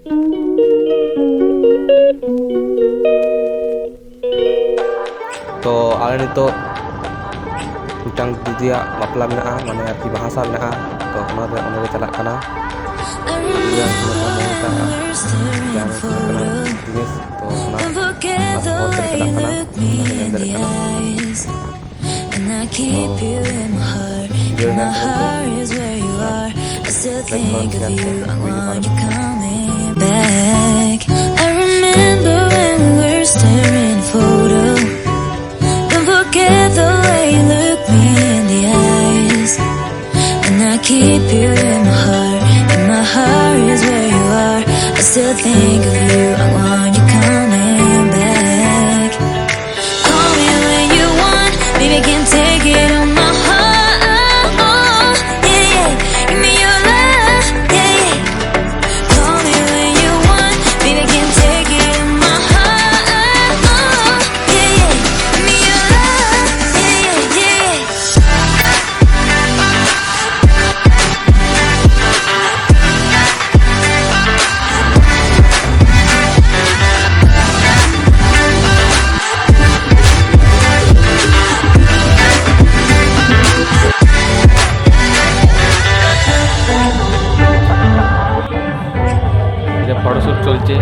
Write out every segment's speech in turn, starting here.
To ale nito mitang didiak bapla mena'a mane arti bahasa mena'a to ona chalak kana dia semua kita yang kena jenis to ona paspor terkena kana yang dari kana And I keep you in my heart, and my heart is where you are. I still think of you, I want you coming back. I remember when we were staring photo. Don't forget the way you look me in the eyes. And I keep you in my heart, and my heart is where you are. I still think of you, I want you coming back. Call me when you want, baby, can take it on my heart. Yeah, yeah, give me your love. Yeah, yeah. Call me when you want, baby, can take it on my heart. Yeah, yeah, give me your love. Yeah, yeah, এটা photoshoot চলছে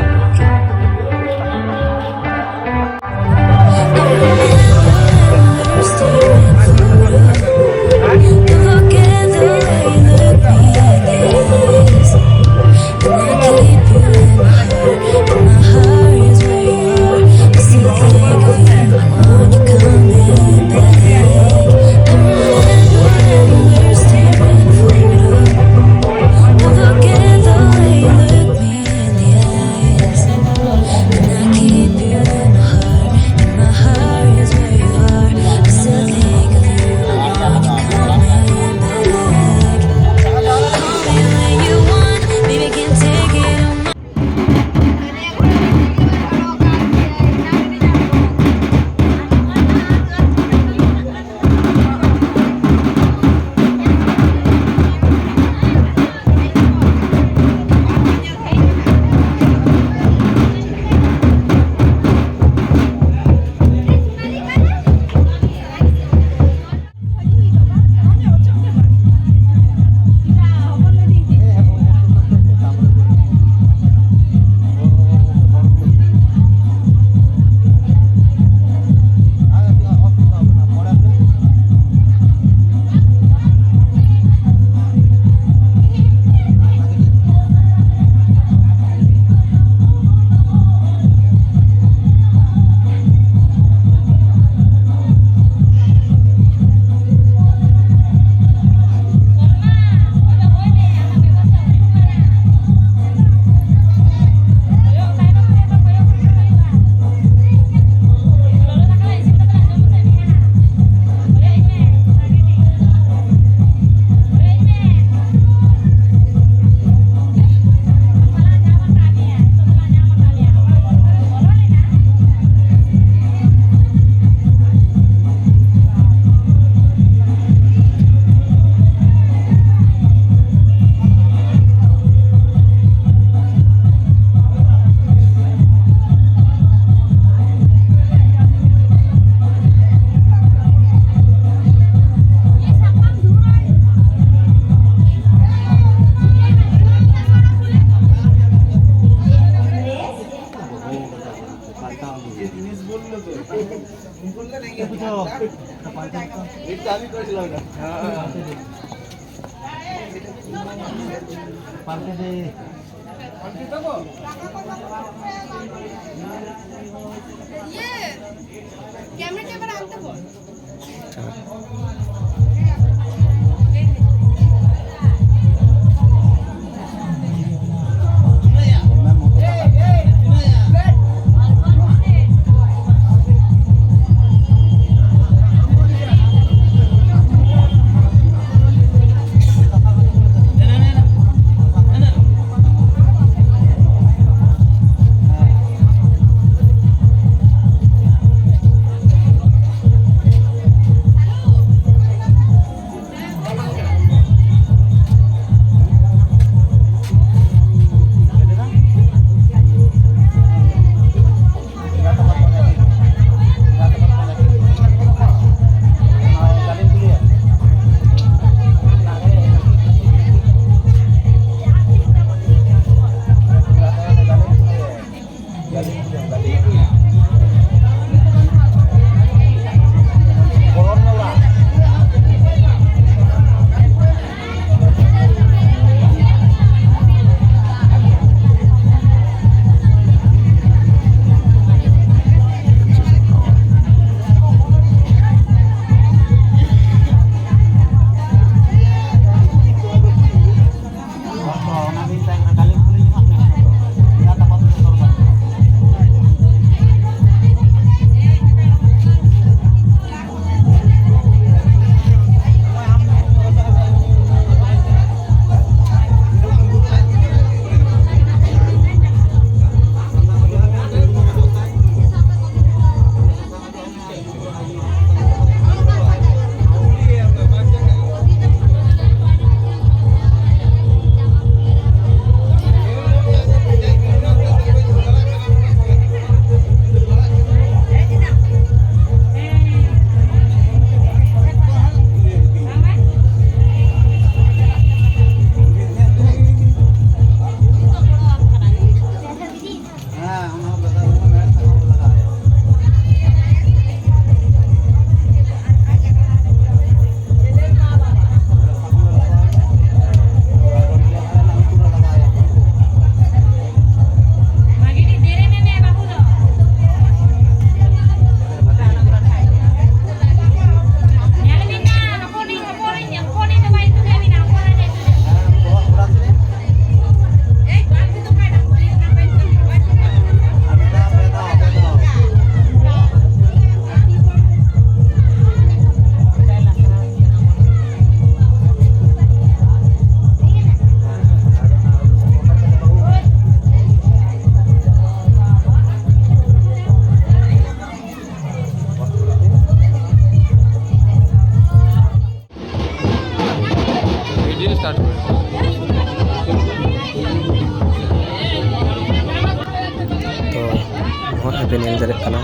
पे nail दारे कना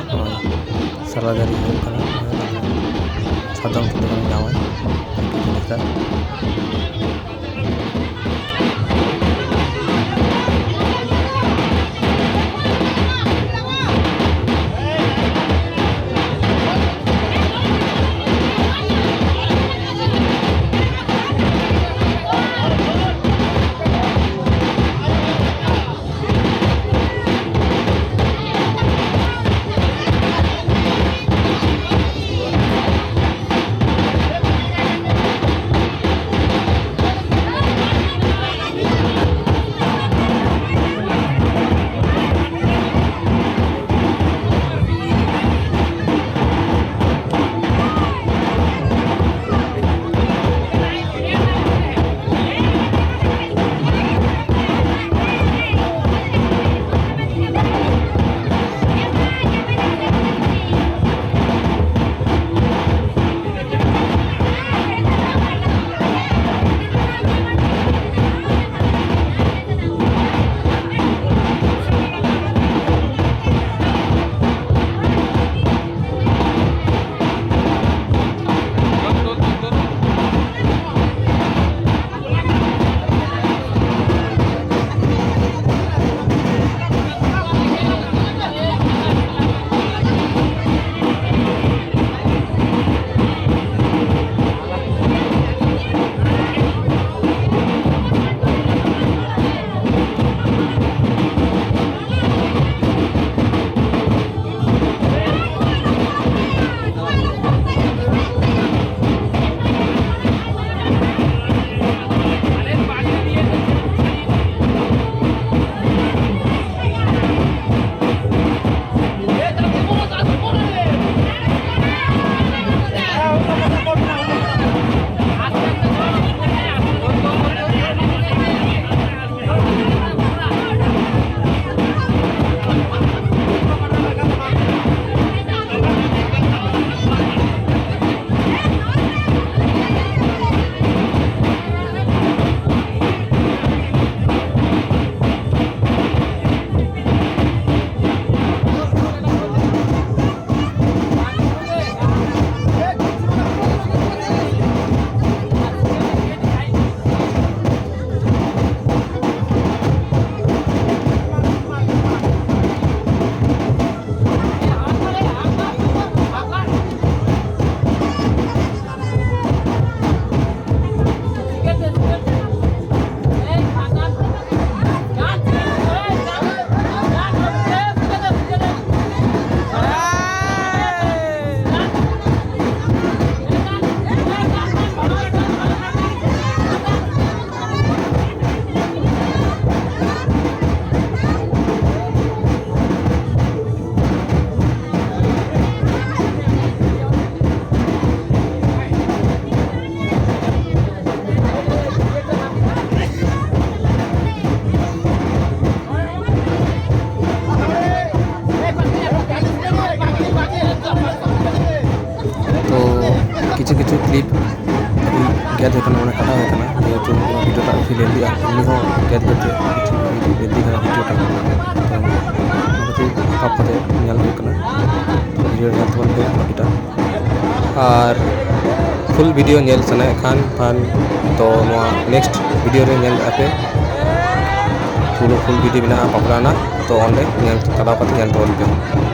सारा गाड़ी हो कना सादम तो नावा kita किछु क्लिप अभी गेद होना मैंने कटा होना जेहेतु भिडियोटा फिल्म दिया उन्हीं को गेद करते बेदी का भिडियोटा तो आप पते ᱧᱮᱞ हुई करना वीडियो ᱧᱮᱞ तबन पे भिडियोटा और फुल वीडियो ᱧᱮᱞ सनाए खान फान तो नेक्स्ट वीडियो रे ᱧᱮᱞ आपे फुल वीडियो बना बापलाना तो ऑनले ᱧᱮᱞ चला पाते ᱧᱮल तबन पे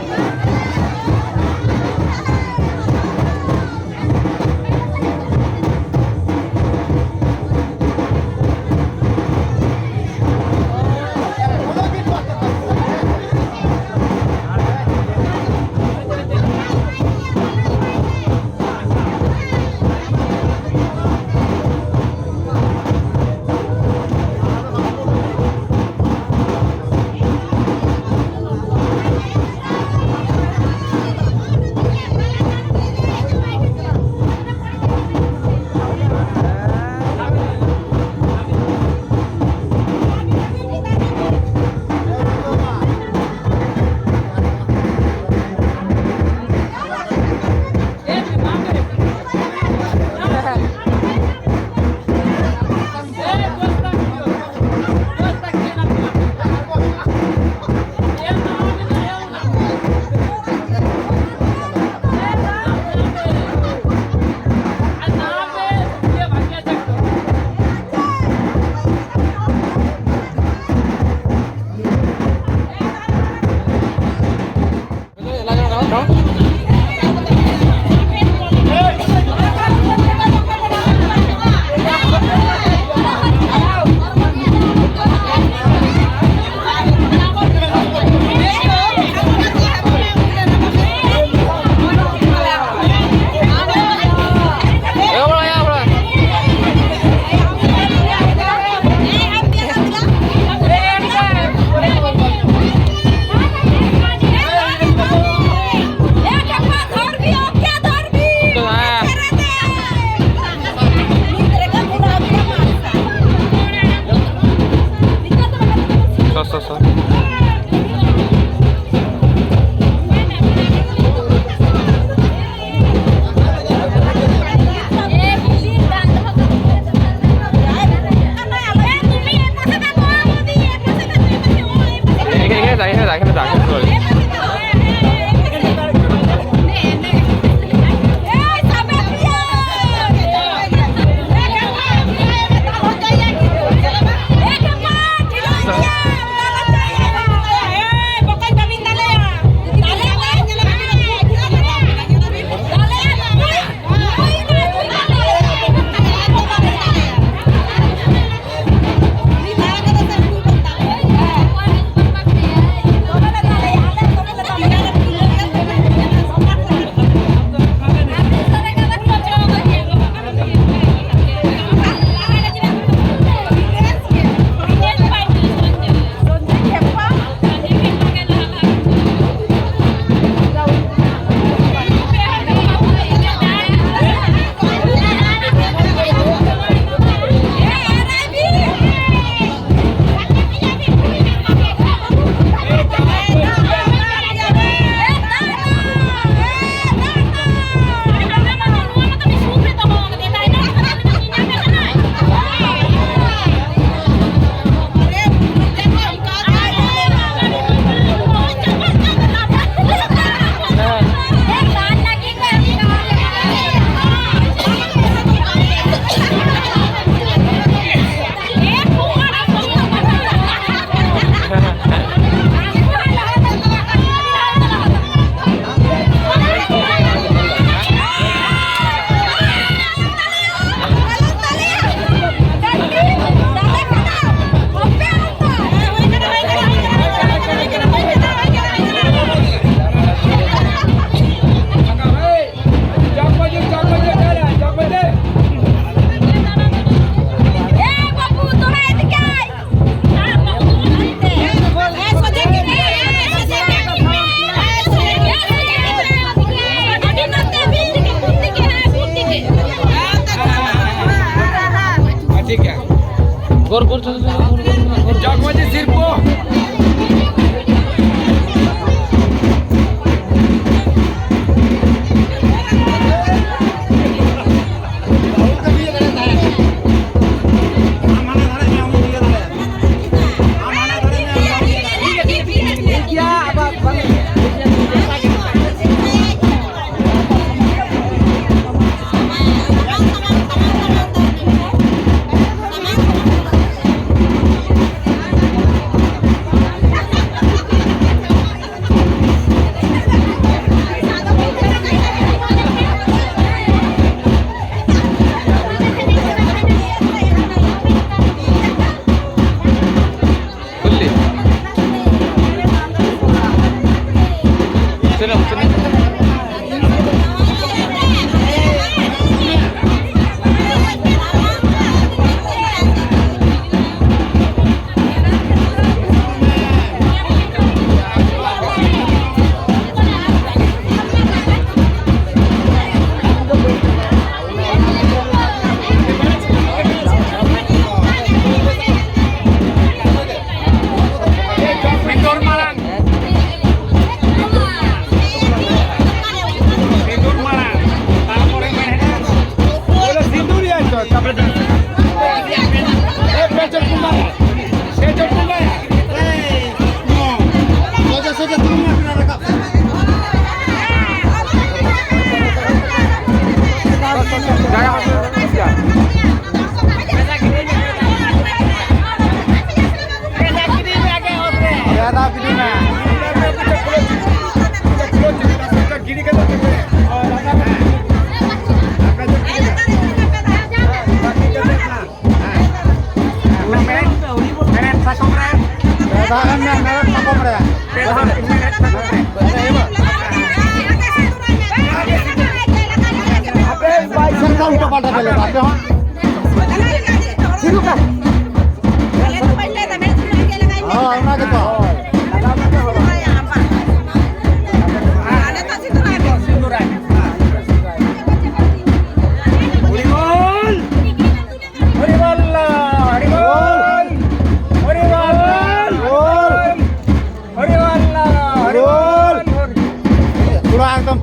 পুরো একদম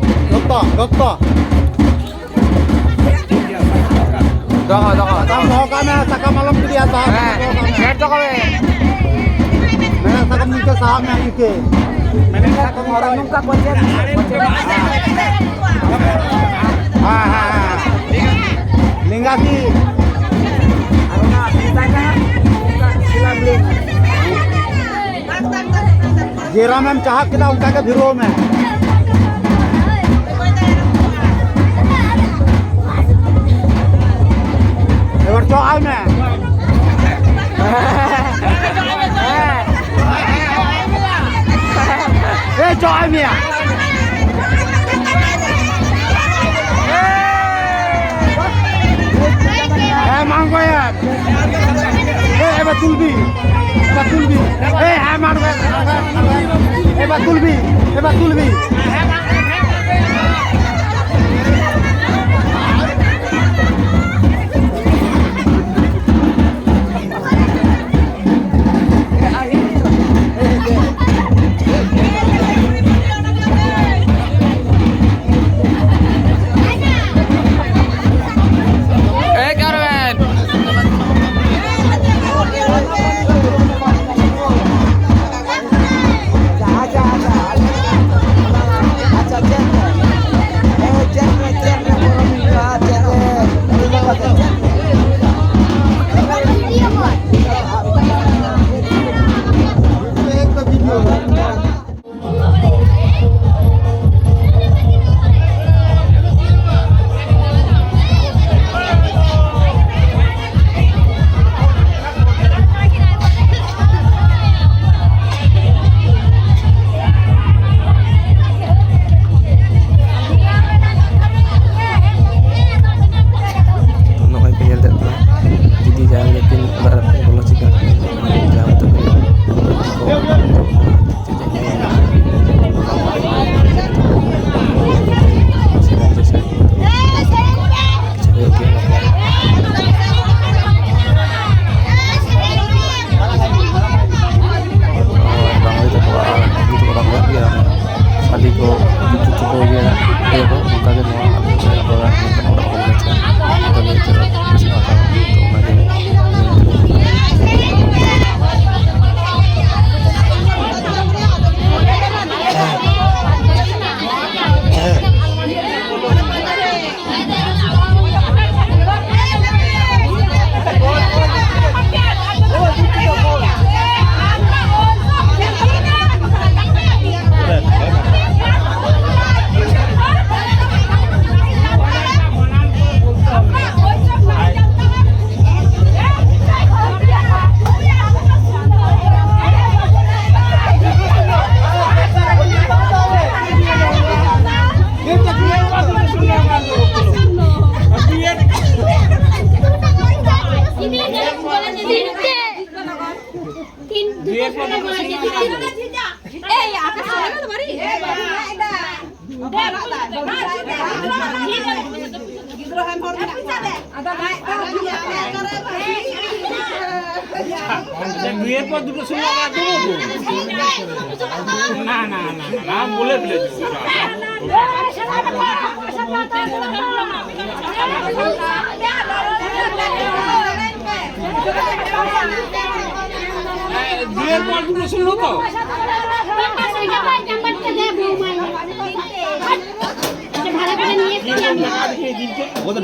দত্ত মহকামে সাকা মালম দিয়া sakam nika saham yang ike sakam orang nuka konjen lingasi aruna ditanya sila beli jera में चाहत kita उनका के भिरो में एवर तो आए में cho ai mẹ mang quay à em bà tulbi em mang quay em bà tulbi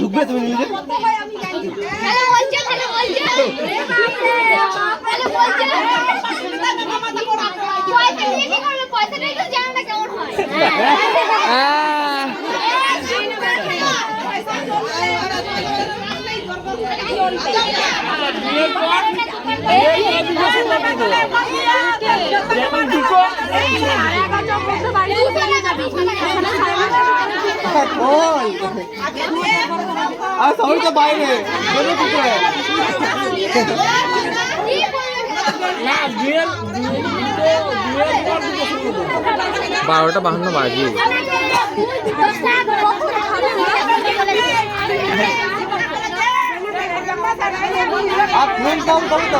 ঢুকবে তুমি নিজে আর সবাই তো বাইরে বারোটা 52 বাজে आप फोन काम करो तो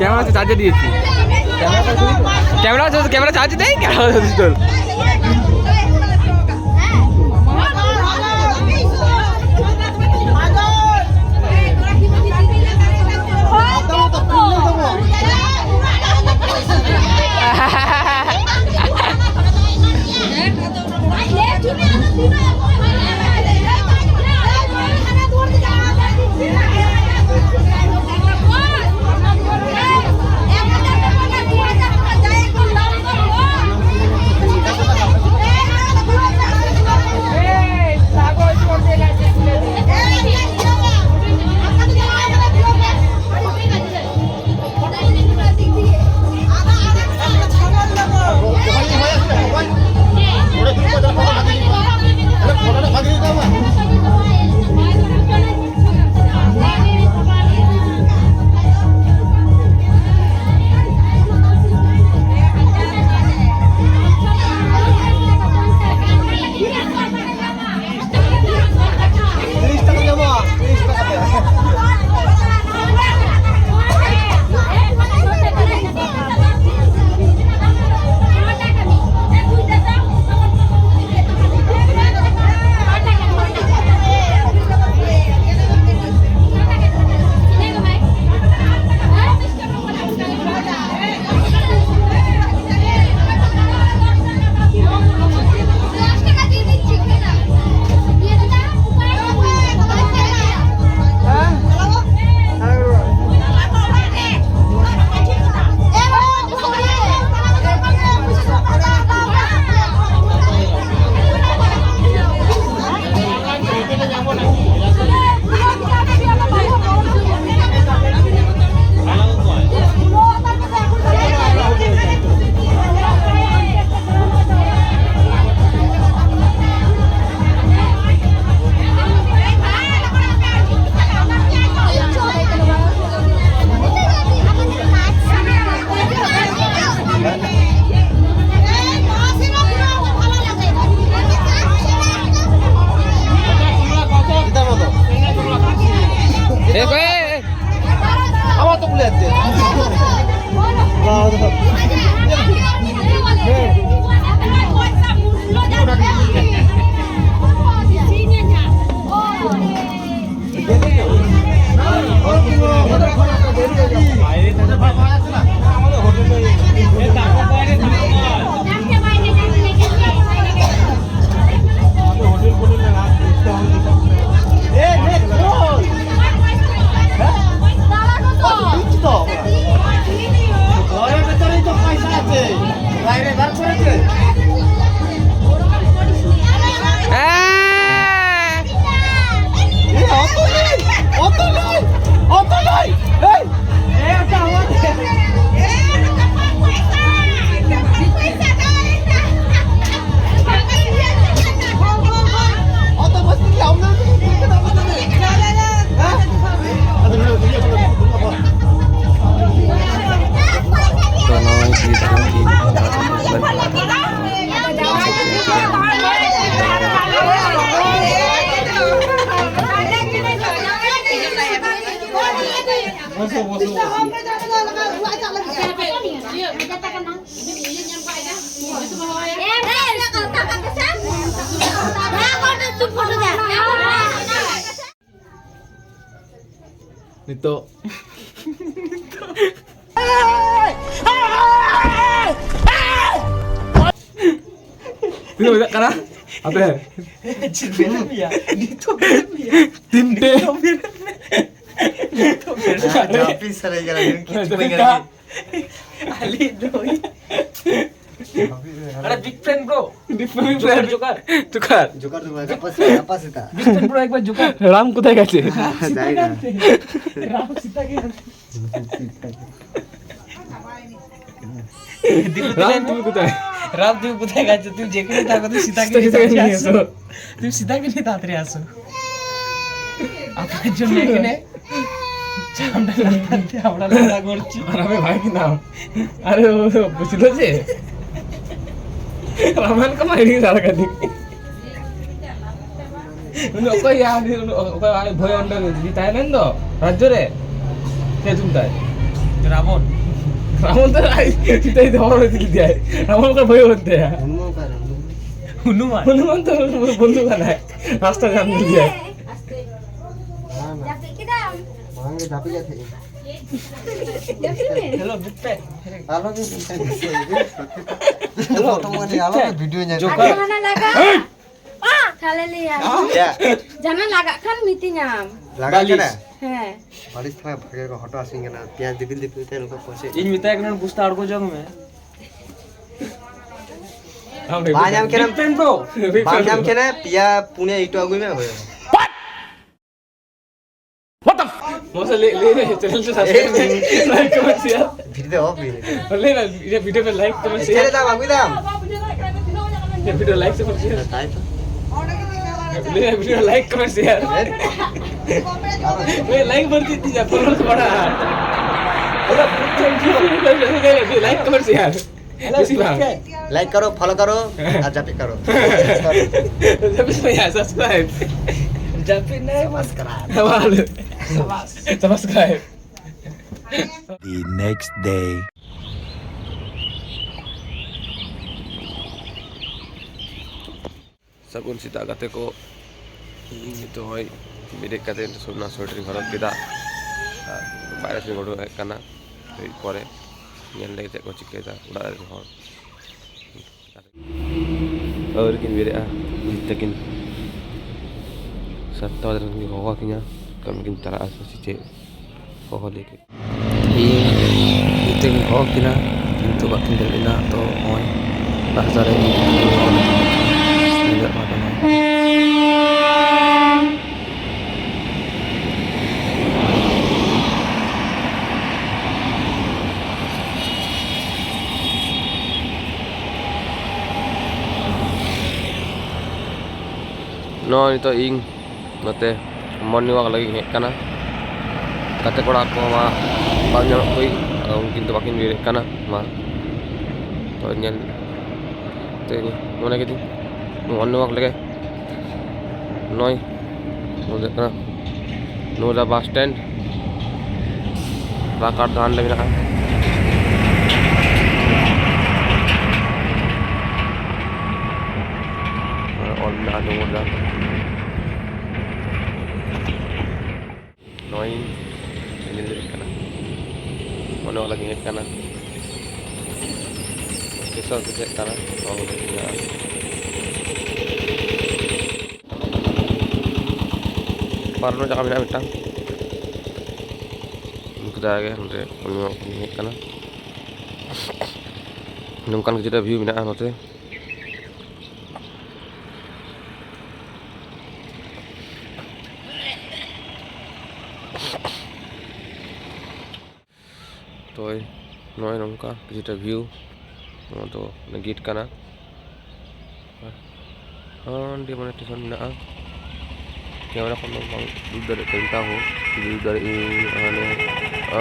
ক্যামেরা তো চার্জে দিয়েছি ক্যামেরা চার্জ দেই ক্যামেরা তোল Nito. Itu bisa karena apa ya? Film ya. Dito film ya. Tinte. Tapi sering jalan kita pengen Ali doi. Ada big friend bro. Big friend Jokar. Jokar tuh apa sih ta? Big friend bro একবার Joker. Ram কোথায় গেছে? যাই না। রাম সীতা কে রাম তুমি কোথায়? রাম তুমি কোথায় গেছো? তুমি যেখানে থাকো তুমি সীতাকে নিয়ে আসো। তুমি সীতাকে নিয়ে তাড়াতাড়ি আসো। আপনার জন্য এখানে আমরা লাগাতে আমরা লাগা করছি। আর আমি ভাই কি নাম? আরে ও বুঝল যে রামায়ণ का मायने सारा का दिख उन्हें ओके यार ओके भय अंडर जी थाईलैंड राज्य रे से तुम ताई रावण रावण तर तिथे धोरण दिली आहे. रावण का भय होते हनुमान हनुमान तर बंधू का नाही रास्ता घालून दिली आहे. हेलो बिट्टे jangan lagakan meetingnya. Laga Heh. balis thara bhage ko hota singena pyaz dibil dipil te loka pose इन मिता एक नन पुस्ता अड़को जग में banyam kena पेन ब्रो banyam kena pia punya itu agui me hoye मौसा ले चैनल से subscribe like comment share video off bhi ले ना ये वीडियो पे like comment share chele dam agui dam ये वीडियो लाइक से शेयर tai to ले वीडियो लाइक कमेंट शेयर ले लाइक बढ़ती थी जा फॉलोअर्स बढ़ा लाइक कमेंट शेयर इसी बात like karo follow karo aur jape karo जब इसमें यार सब्सक्राइब जब भी नहीं subscribe subscribe The next day. Sagun sita kate ko itu hoy bidek kate suna sweater horok kita bayar sini godo kana pore nyel lagi cek ko ciketa udah ada hor और किन बेरे तकिन सत्ता वाला की होगा किया कम किन तरह आस सीचे होगा लेके ये इतने की होगा किना किंतु बाकी दलिना तो होय bahasa lagi tidak apa no itu ing nate morning walk lagi ngek kana kate kora ko ma banyak koi mungkin tu makin birik kana ma to nyel te ni mana gitu morning walk lagi noi udah kana no da bus stand bakar dhan le mina all ada udah noin ini lirik kanan mana lagi ngek kanan kisah kisah kanan oh ya parno jangan minta minta kita lagi nanti mana ngek kanan nungkan kita view minta nanti toy noy nongka kita view to negit kana dia mana tulisan na kamera ko bang dari tenta ho dari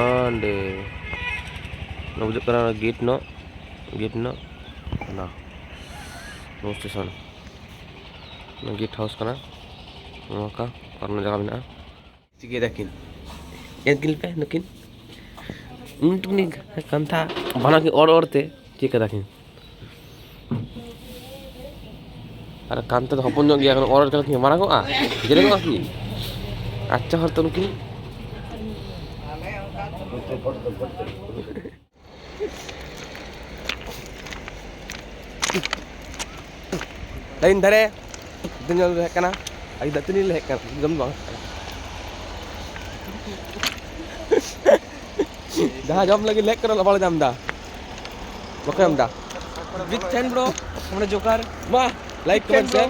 ane nobujud kana gate no na no station na gate house kana maka karena jaga mina sige dakin yan kilpe nakin untuk nih kanta bana की और थे ठीक है रखें अरे कांता तो हपन जो गया kan और करके हमारा को jadi को आकी अच्छा हर तो नुकी lain dare dunia lu kana ai datuni lek kan gam bang dah jam lagi lek karo lapal jam dah oke jam dah big fan bro हमरा जोकर वाह लाइक कमेंट शेयर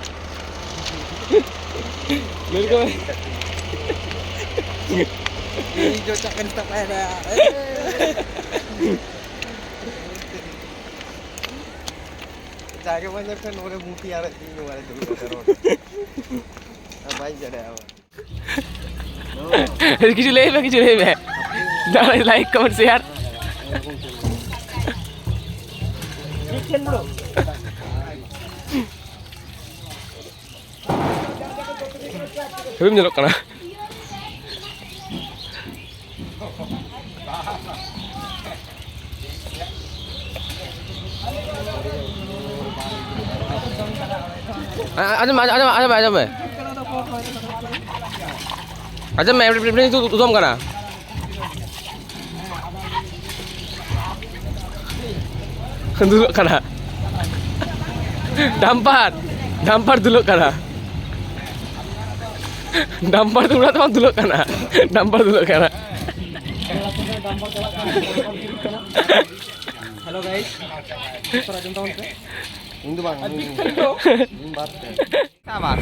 मेरे को ये जो चकन तक है जाके बंदे फिर नोरे बूटी आ रही है वाले दूर करो भाई जड़े आओ किसी ले like comment share Film nyelok kana आजम मैं plane itu tutup kana dulu kana dampar dulu kana dampar dulu kana Halo guys. Hindu bang. Sabar.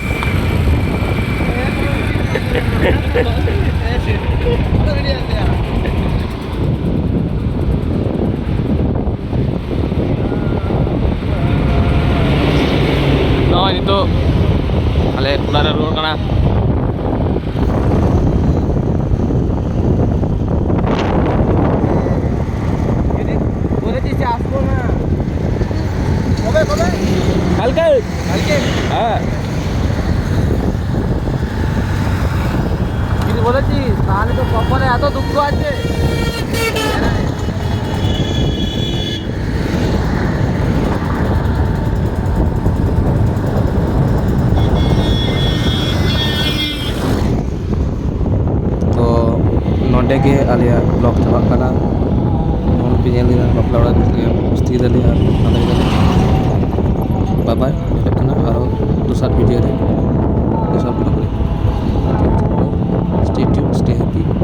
No, itu ale udah dulu kana. কালকে হ্যাঁ যদি বলেছিস তাহলে তো কপালে এত দুঃখ আছে तो नोडे के आलिया ब्लॉग चाबा कना हम पे ñel dina bapla ora mesti dali ar ada dali bye bye lekana aro dusar video re dusar blog re stay tuned stay happy